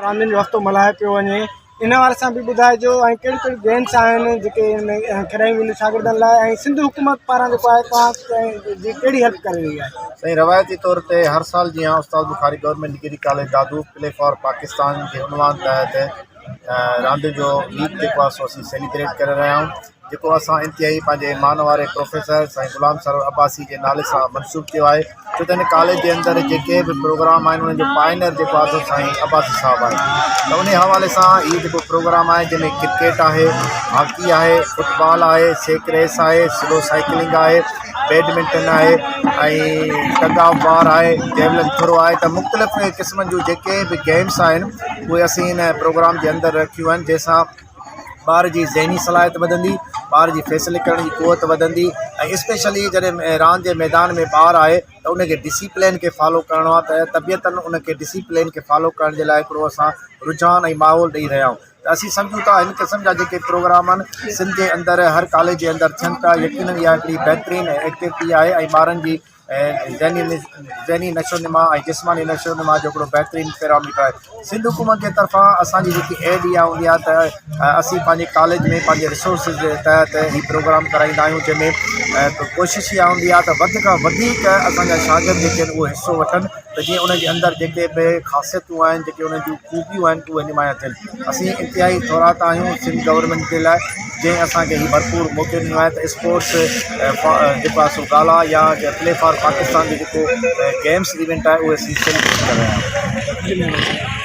रांदियुनि जो हफ़्तो मल्हाए पियो वञे, इन वारे सां बि ॿुधाइजो ऐं कहिड़ी कहिड़ी गेम्स आहिनि जेके खेॾायूं वेंदियूं शागिर्दनि लाइ, ऐं सिंध हुकूमत पारां जेको आहे तव्हां जी कहिड़ी हेल्प करे रही आहे? सही रवायती तौर ते हर साल जीअं उस्ताद Bukhari government degree college Dadu play for Pakistan के उनवान तहत रांदि जो लीग जेको आहे सो असीं सेलिब्रेट करे रहिया आहियूं, जेको असां इंतिहाई पंहिंजे मान वारे प्रोफेसर साईं गुलाम सरवर अब्बासी जे नाले सां मनसूब कयो आहे। छो त हिन कॉलेज जे अंदरि जेके बि प्रोग्राम आहिनि उन्हनि जो पायनर जेको आहे सो साईं अब्बासी साहिबु आहे। त उन हवाले सां हीअ जेको प्रोग्राम आहे जंहिंमें क्रिकेट आहे, हॉकी आहे, फुटबॉल आहे, सेक रेस आहे, स्लो साइकिलिंग आहे, बैडमिंटन आहे ऐं टग ऑफ वार आहे, जेवलिन थ्रो आहे, त मुख़्तलिफ़ क़िस्मनि जूं जेके बि गेम्स आहिनि उहे असीं हिन प्रोग्राम जे अंदरि रखियूं आहिनि, जंहिंसां ॿार जी ज़हनी सलाहियत वधंदी, ॿार जी फ़ैसिले करण जी क़ुवत वधंदी ऐं स्पेशली जॾहिं रांदि जे मैदान में ॿारु आहे त उनखे डिसिप्लिन खे फॉलो करिणो आहे, त तबियतनि उनखे डिसिप्लिन खे फॉलो करण जे लाइ हिकिड़ो असां रुझान ऐं माहौल ॾेई रहिया आहियूं। त असीं सम्झूं था हिन क़िस्म जा जेके प्रोग्राम आहिनि सिंध जे अंदरि हर कॉलेज जे अंदरि थियनि था, यकीनन इहा हिकिड़ी बहितरीनु एक्टिविटी आहे ऐं ॿारनि जी ज़हनी नशोनुमा ऐं जिस्मानी नशोनुमा जो हिकिड़ो बहितरीनु पैरामीटर आहे। सिंध हुकूमत जे तरफ़ां असांजी जेकी एड इहा हूंदी आहे त असीं पंहिंजे कॉलेज में पंहिंजे रिसोर्सिस जे तहत हीउ प्रोग्राम कराईंदा आहियूं, जंहिंमें कोशिशि इहा हूंदी आहे त वधि खां वधीक असांजा शागिर्द जेके आहिनि उहे हिसो वठनि, त जीअं उनजे अंदरि जेके बि ख़ासियतूं आहिनि, जेके उन्हनि जूं ख़ूबियूं आहिनि उहे नुमाया थियनि। असीं इंतिहाई थोरात आहियूं सिंध गवर्नमेंट जे लाइ, जंहिं असांखे हीउ भरपूर मौक़ो ॾिनो आहे त स्पोर्ट्स जेको आहे सो गाला या प्ले फॉर पाकिस्तान जो जेको गेम्स इवेंट आहे उहे असीं सेलिब्रेट करे रहिया आहियूं।